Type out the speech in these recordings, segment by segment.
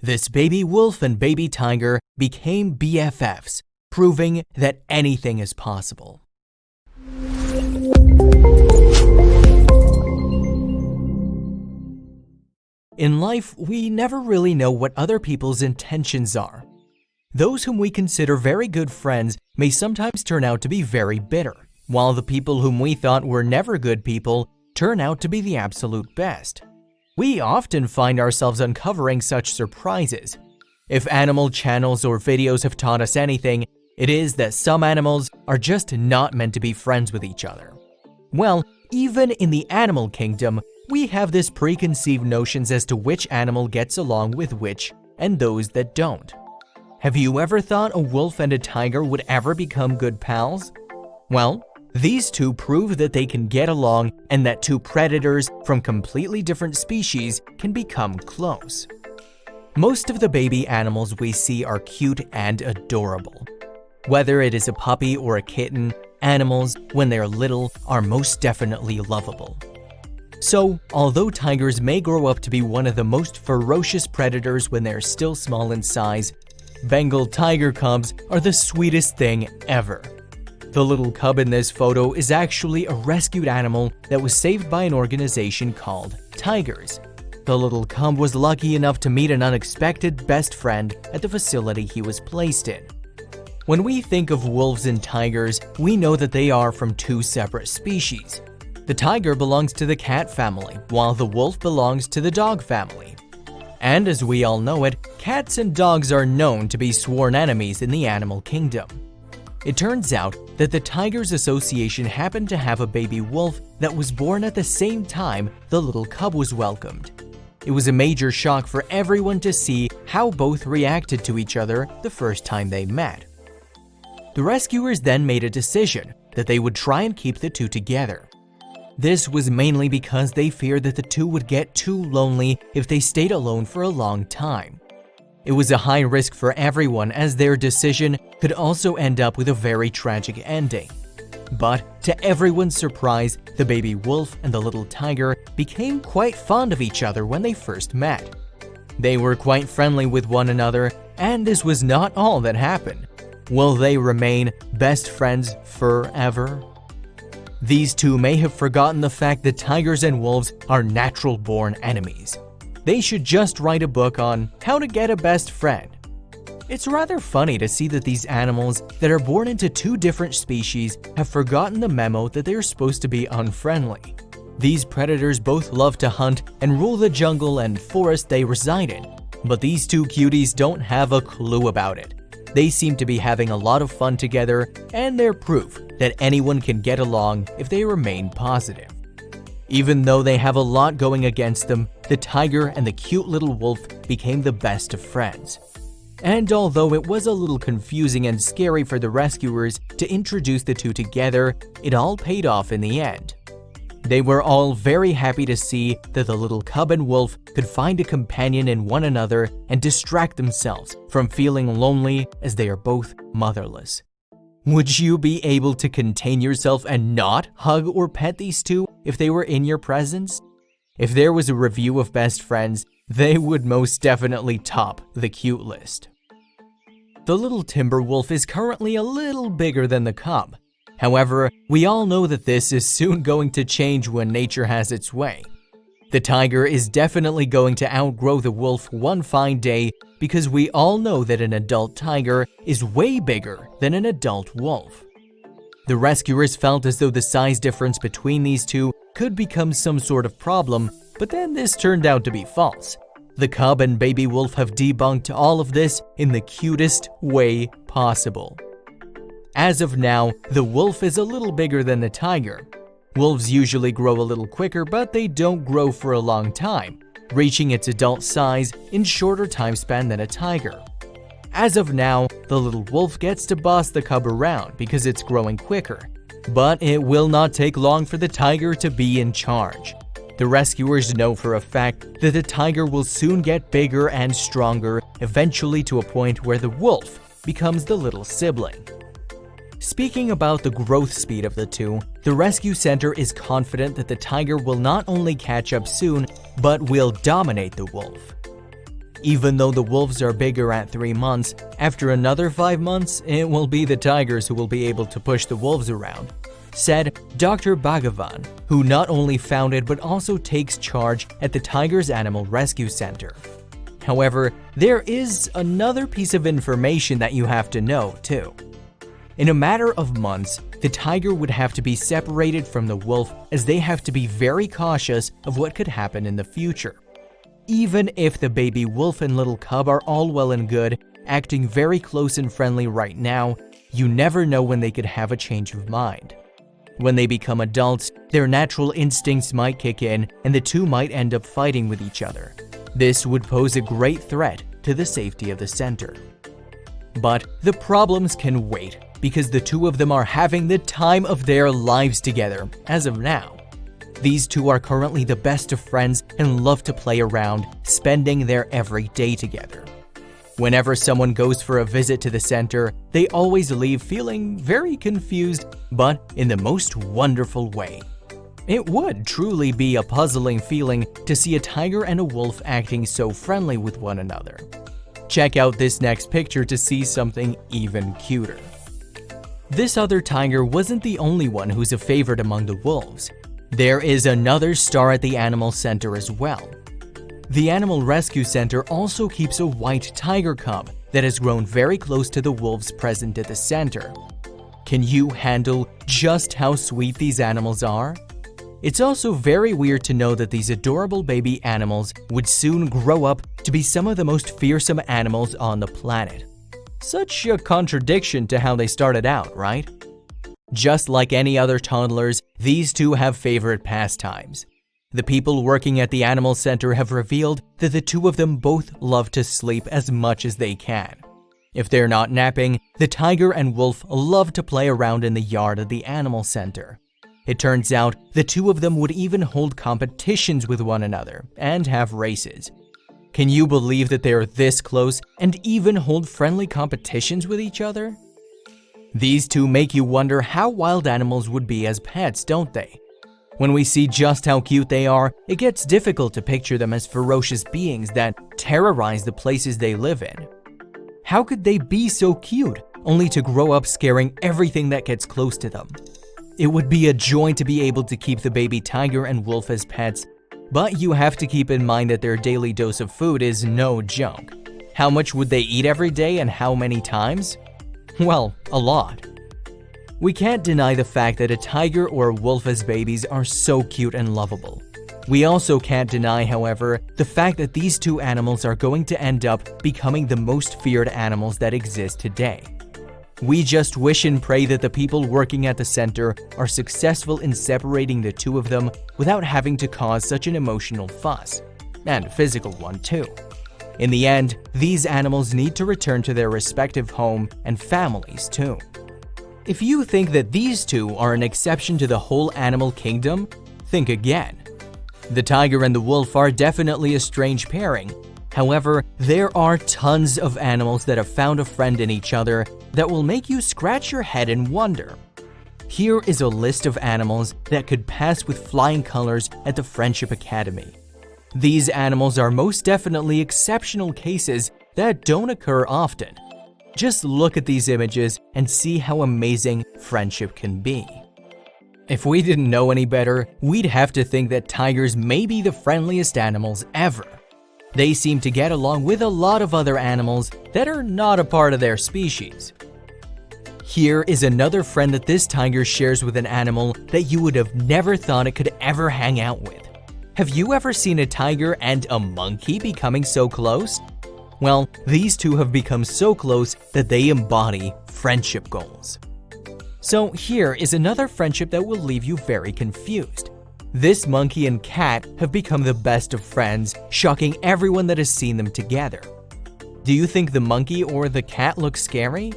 This baby wolf and baby tiger became BFFs, proving that anything is possible. In life, we never really know what other people's intentions are. Those whom we consider very good friends may sometimes turn out to be very bitter, while the people whom we thought were never good people turn out to be the absolute best. We often find ourselves uncovering such surprises. If animal channels or videos have taught us anything, it is that some animals are just not meant to be friends with each other. Well, even in the animal kingdom, we have this preconceived notions as to which animal gets along with which and those that don't. Have you ever thought a wolf and a tiger would ever become good pals? Well, these two prove that they can get along and that two predators from completely different species can become close. Most of the baby animals we see are cute and adorable. Whether it is a puppy or a kitten, animals, when they're little, are most definitely lovable. So, although tigers may grow up to be one of the most ferocious predators when they're still small in size, Bengal tiger cubs are the sweetest thing ever. The little cub in this photo is actually a rescued animal that was saved by an organization called Tigers. The little cub was lucky enough to meet an unexpected best friend at the facility he was placed in. When we think of wolves and tigers, we know that they are from two separate species. The tiger belongs to the cat family, while the wolf belongs to the dog family. And as we all know it, cats and dogs are known to be sworn enemies in the animal kingdom. It turns out that the Tigers Association happened to have a baby wolf that was born at the same time the little cub was welcomed. It was a major shock for everyone to see how both reacted to each other the first time they met. The rescuers then made a decision that they would try and keep the two together. This was mainly because they feared that the two would get too lonely if they stayed alone for a long time. It was a high risk for everyone as their decision could also end up with a very tragic ending. But to everyone's surprise, the baby wolf and the little tiger became quite fond of each other when they first met. They were quite friendly with one another, and this was not all that happened. Will they remain best friends forever? These two may have forgotten the fact that tigers and wolves are natural-born enemies. They should just write a book on how to get a best friend. It's rather funny to see that these animals that are born into two different species have forgotten the memo that they are supposed to be unfriendly. These predators both love to hunt and rule the jungle and forest they reside in, but these two cuties don't have a clue about it. They seem to be having a lot of fun together, and they're proof that anyone can get along if they remain positive. Even though they have a lot going against them, the tiger and the cute little wolf became the best of friends. And although it was a little confusing and scary for the rescuers to introduce the two together, it all paid off in the end. They were all very happy to see that the little cub and wolf could find a companion in one another and distract themselves from feeling lonely as they are both motherless. Would you be able to contain yourself and not hug or pet these two if they were in your presence? If there was a review of best friends, they would most definitely top the cute list. The little timber wolf is currently a little bigger than the cub. However, we all know that this is soon going to change when nature has its way. The tiger is definitely going to outgrow the wolf one fine day because we all know that an adult tiger is way bigger than an adult wolf. The rescuers felt as though the size difference between these two could become some sort of problem, but then this turned out to be false. The cub and baby wolf have debunked all of this in the cutest way possible. As of now, the wolf is a little bigger than the tiger. Wolves usually grow a little quicker, but they don't grow for a long time, reaching its adult size in shorter time span than a tiger. As of now, the little wolf gets to boss the cub around because it's growing quicker, but it will not take long for the tiger to be in charge. The rescuers know for a fact that the tiger will soon get bigger and stronger, eventually to a point where the wolf becomes the little sibling. Speaking about the growth speed of the two, the rescue center is confident that the tiger will not only catch up soon, but will dominate the wolf. Even though the wolves are bigger at 3 months, after another 5 months, it will be the tigers who will be able to push the wolves around, said Dr. Bhagavan, who not only founded but also takes charge at the Tigers Animal Rescue Center. However, there is another piece of information that you have to know too. In a matter of months, the tiger would have to be separated from the wolf as they have to be very cautious of what could happen in the future. Even if the baby wolf and little cub are all well and good, acting very close and friendly right now, you never know when they could have a change of mind. When they become adults, their natural instincts might kick in and the two might end up fighting with each other. This would pose a great threat to the safety of the center. But the problems can wait because the two of them are having the time of their lives together as of now. These two are currently the best of friends and love to play around, spending their every day together. Whenever someone goes for a visit to the center, they always leave feeling very confused, but in the most wonderful way. It would truly be a puzzling feeling to see a tiger and a wolf acting so friendly with one another. Check out this next picture to see something even cuter. This other tiger wasn't the only one who's a favorite among the wolves. There is another star at the animal center as well. The Animal Rescue Center also keeps a white tiger cub that has grown very close to the wolves present at the center. Can you handle just how sweet these animals are? It's also very weird to know that these adorable baby animals would soon grow up to be some of the most fearsome animals on the planet. Such a contradiction to how they started out, right? Just like any other toddlers, these two have favorite pastimes. The people working at the animal center have revealed that the two of them both love to sleep as much as they can. If they're not napping, the tiger and wolf love to play around in the yard at the animal center. It turns out the two of them would even hold competitions with one another and have races. Can you believe that they are this close and even hold friendly competitions with each other? These two make you wonder how wild animals would be as pets, don't they? When we see just how cute they are, it gets difficult to picture them as ferocious beings that terrorize the places they live in. How could they be so cute, only to grow up scaring everything that gets close to them? It would be a joy to be able to keep the baby tiger and wolf as pets, but you have to keep in mind that their daily dose of food is no joke. How much would they eat every day and how many times? Well, a lot. We can't deny the fact that a tiger or a wolf as babies are so cute and lovable. We also can't deny, however, the fact that these two animals are going to end up becoming the most feared animals that exist today. We just wish and pray that the people working at the center are successful in separating the two of them without having to cause such an emotional fuss, and a physical one too. In the end, these animals need to return to their respective home and families too. If you think that these two are an exception to the whole animal kingdom, think again. The tiger and the wolf are definitely a strange pairing. However, there are tons of animals that have found a friend in each other that will make you scratch your head and wonder. Here is a list of animals that could pass with flying colors at the Friendship Academy. These animals are most definitely exceptional cases that don't occur often. Just look at these images and see how amazing friendship can be. If we didn't know any better, we'd have to think that tigers may be the friendliest animals ever. They seem to get along with a lot of other animals that are not a part of their species. Here is another friend that this tiger shares with an animal that you would have never thought it could ever hang out with. Have you ever seen a tiger and a monkey becoming so close? Well, these two have become so close that they embody friendship goals. So here is another friendship that will leave you very confused. This monkey and cat have become the best of friends, shocking everyone that has seen them together. Do you think the monkey or the cat look scary?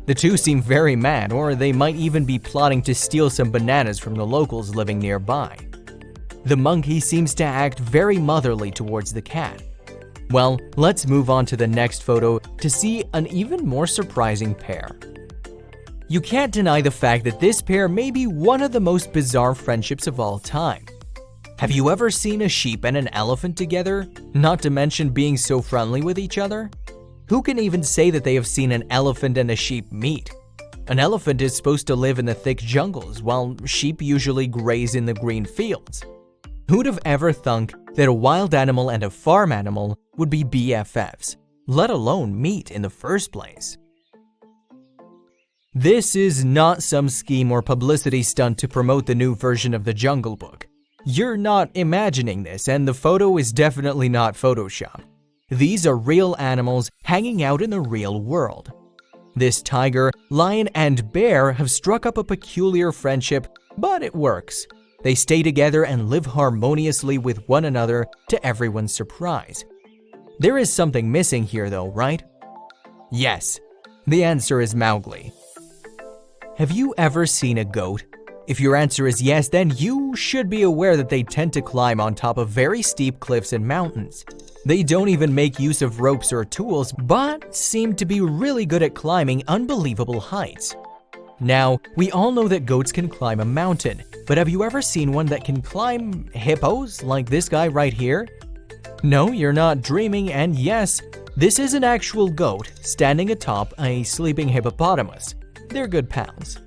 The two seem very mad, or they might even be plotting to steal some bananas from the locals living nearby. The monkey seems to act very motherly towards the cat. Well, let's move on to the next photo to see an even more surprising pair. You can't deny the fact that this pair may be one of the most bizarre friendships of all time. Have you ever seen a sheep and an elephant together? Not to mention being so friendly with each other? Who can even say that they have seen an elephant and a sheep meet? An elephant is supposed to live in the thick jungles, while sheep usually graze in the green fields. Who'd have ever thunk that a wild animal and a farm animal would be BFFs, let alone meet in the first place? This is not some scheme or publicity stunt to promote the new version of the Jungle Book. You're not imagining this, and the photo is definitely not Photoshopped. These are real animals hanging out in the real world. This tiger, lion, and bear have struck up a peculiar friendship, but it works. They stay together and live harmoniously with one another to everyone's surprise. There is something missing here though, right? Yes, the answer is Mowgli. Have you ever seen a goat? If your answer is yes, then you should be aware that they tend to climb on top of very steep cliffs and mountains. They don't even make use of ropes or tools, but seem to be really good at climbing unbelievable heights. Now, we all know that goats can climb a mountain, but have you ever seen one that can climb hippos like this guy right here? No, you're not dreaming, and yes, this is an actual goat standing atop a sleeping hippopotamus. They're good pals.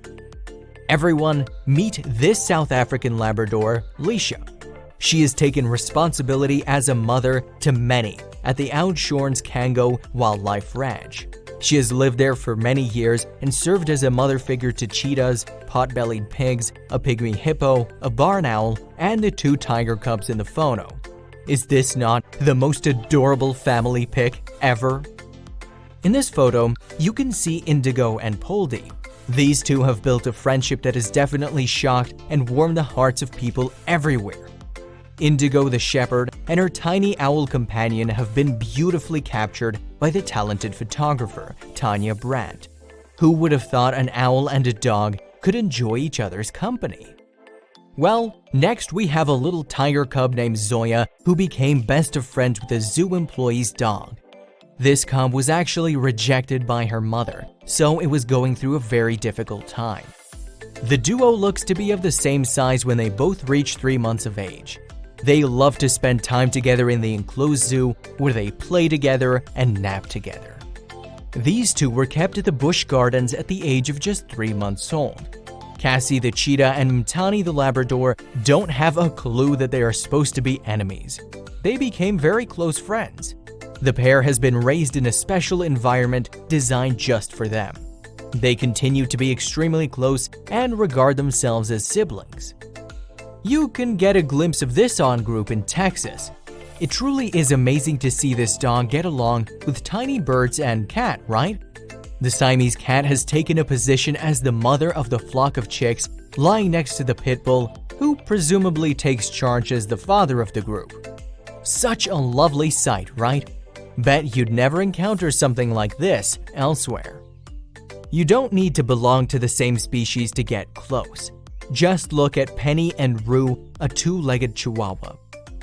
Everyone, meet this South African Labrador, Leisha. She has taken responsibility as a mother to many at the Oudtshoorns Kango Wildlife Ranch. She has lived there for many years and served as a mother figure to cheetahs, pot-bellied pigs, a pygmy hippo, a barn owl, and the 2 tiger cubs in the photo. Is this not the most adorable family pic ever? In this photo, you can see Indigo and Poldy. These two have built a friendship that has definitely shocked and warmed the hearts of people everywhere. Indigo the shepherd and her tiny owl companion have been beautifully captured by the talented photographer Tanya Brandt. Who would have thought an owl and a dog could enjoy each other's company? Well, next we have a little tiger cub named Zoya who became best of friends with a zoo employee's dog. This cub was actually rejected by her mother, so it was going through a very difficult time. The duo looks to be of the same size when they both reach 3 months of age. They love to spend time together in the enclosed zoo where they play together and nap together. These two were kept at the Busch Gardens at the age of just 3 months old. Cassie the cheetah and Mtani the Labrador don't have a clue that they are supposed to be enemies. They became very close friends. The pair has been raised in a special environment designed just for them. They continue to be extremely close and regard themselves as siblings. You can get a glimpse of this on group in Texas. It truly is amazing to see this dog get along with tiny birds and cat, right? The Siamese cat has taken a position as the mother of the flock of chicks, lying next to the pit bull, who presumably takes charge as the father of the group. Such a lovely sight, right? Bet you'd never encounter something like this elsewhere. You don't need to belong to the same species to get close. Just look at Penny and Rue, a 2-legged chihuahua.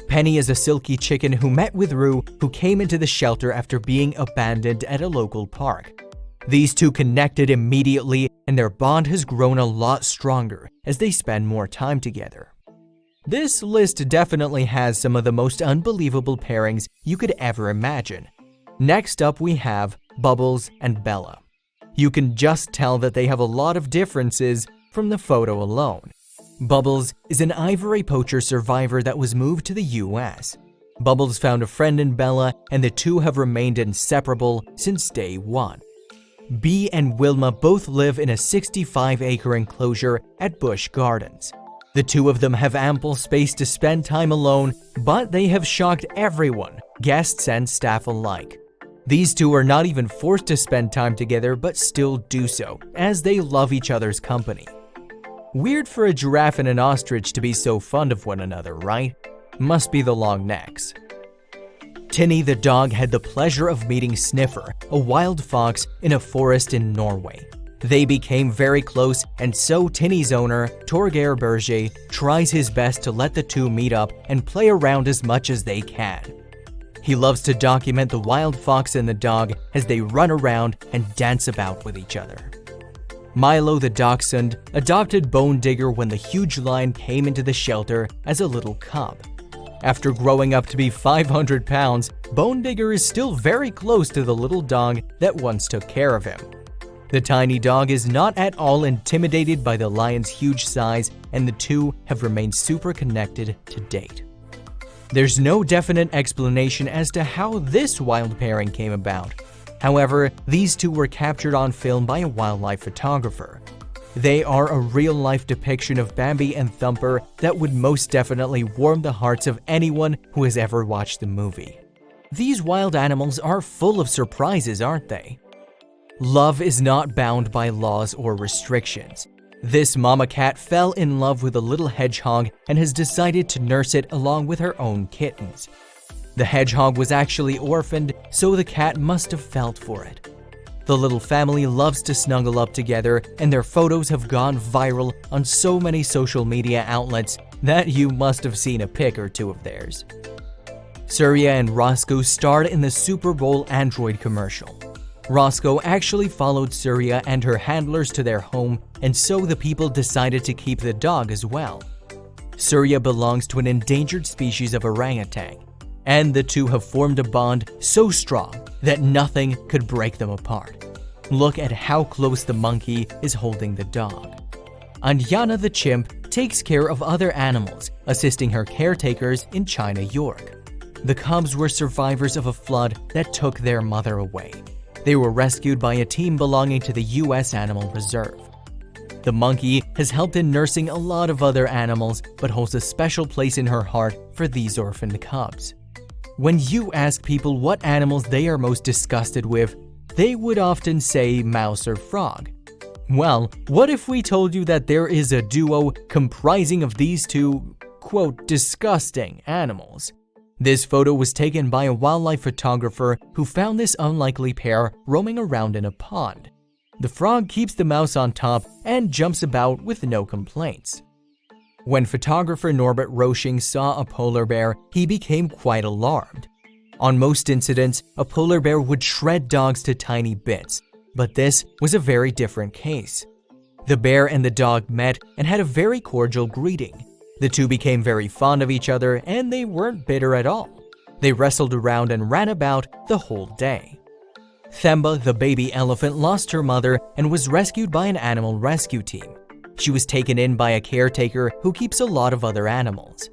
Penny is a silky chicken who met with Rue, who came into the shelter after being abandoned at a local park. These two connected immediately, and their bond has grown a lot stronger as they spend more time together. This list definitely has some of the most unbelievable pairings you could ever imagine. Next up we have Bubbles and Bella. You can just tell that they have a lot of differences from the photo alone. Bubbles is an ivory poacher survivor that was moved to the US. Bubbles found a friend in Bella, and the two have remained inseparable since day one. Bee and Wilma both live in a 65-acre enclosure at Busch Gardens. The two of them have ample space to spend time alone, but they have shocked everyone, guests and staff alike. These two are not even forced to spend time together, but still do so, as they love each other's company. Weird for a giraffe and an ostrich to be so fond of one another, right? Must be the long necks. Tinny the dog had the pleasure of meeting Sniffer, a wild fox, in a forest in Norway. They became very close, and so Tinny's owner, Torgeir Berger, tries his best to let the two meet up and play around as much as they can. He loves to document the wild fox and the dog as they run around and dance about with each other. Milo the dachshund adopted Bone Digger when the huge lion came into the shelter as a little cub. After growing up to be 500 pounds, Bone Digger is still very close to the little dog that once took care of him. The tiny dog is not at all intimidated by the lion's huge size, and the two have remained super connected to date. There's no definite explanation as to how this wild pairing came about. However, these two were captured on film by a wildlife photographer. They are a real-life depiction of Bambi and Thumper that would most definitely warm the hearts of anyone who has ever watched the movie. These wild animals are full of surprises, aren't they? Love is not bound by laws or restrictions. This mama cat fell in love with a little hedgehog and has decided to nurse it along with her own kittens. The hedgehog was actually orphaned, so the cat must have felt for it. The little family loves to snuggle up together, and their photos have gone viral on so many social media outlets that you must have seen a pic or two of theirs. Surya and Roscoe starred in the Super Bowl Android commercial. Roscoe actually followed Surya and her handlers to their home, and so the people decided to keep the dog as well. Surya belongs to an endangered species of orangutan, and the two have formed a bond so strong that nothing could break them apart. Look at how close the monkey is holding the dog. Anyana the chimp takes care of other animals, assisting her caretakers in China, York. The cubs were survivors of a flood that took their mother away. They were rescued by a team belonging to the U.S. Animal Reserve. The monkey has helped in nursing a lot of other animals, but holds a special place in her heart for these orphaned cubs. When you ask people what animals they are most disgusted with, they would often say mouse or frog. Well, what if we told you that there is a duo comprising of these two, quote, disgusting animals? This photo was taken by a wildlife photographer who found this unlikely pair roaming around in a pond. The frog keeps the mouse on top and jumps about with no complaints. When photographer Norbert Rosching saw a polar bear, he became quite alarmed. On most incidents, a polar bear would shred dogs to tiny bits, but this was a very different case. The bear and the dog met and had a very cordial greeting. The two became very fond of each other, and they weren't bitter at all. They wrestled around and ran about the whole day. Themba, the baby elephant, lost her mother and was rescued by an animal rescue team. She was taken in by a caretaker who keeps a lot of other animals.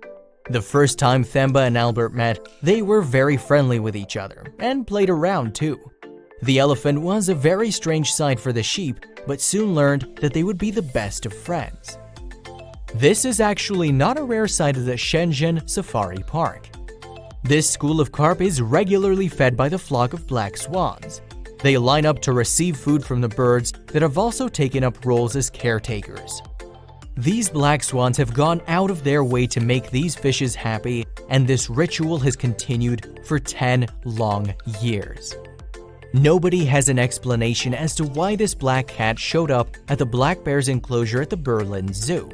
The first time Themba and Albert met, they were very friendly with each other and played around too. The elephant was a very strange sight for the sheep, but soon learned that they would be the best of friends. This is actually not a rare sight at the Shenzhen Safari Park. This school of carp is regularly fed by the flock of black swans. They line up to receive food from the birds that have also taken up roles as caretakers. These black swans have gone out of their way to make these fishes happy, and this ritual has continued for 10 long years. Nobody has an explanation as to why this black cat showed up at the black bear's enclosure at the Berlin Zoo.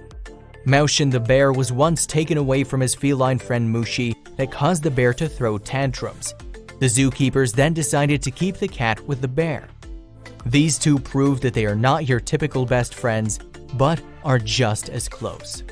Maushin the bear was once taken away from his feline friend Mushi that caused the bear to throw tantrums. The zookeepers then decided to keep the cat with the bear. These two prove that they are not your typical best friends, but are just as close.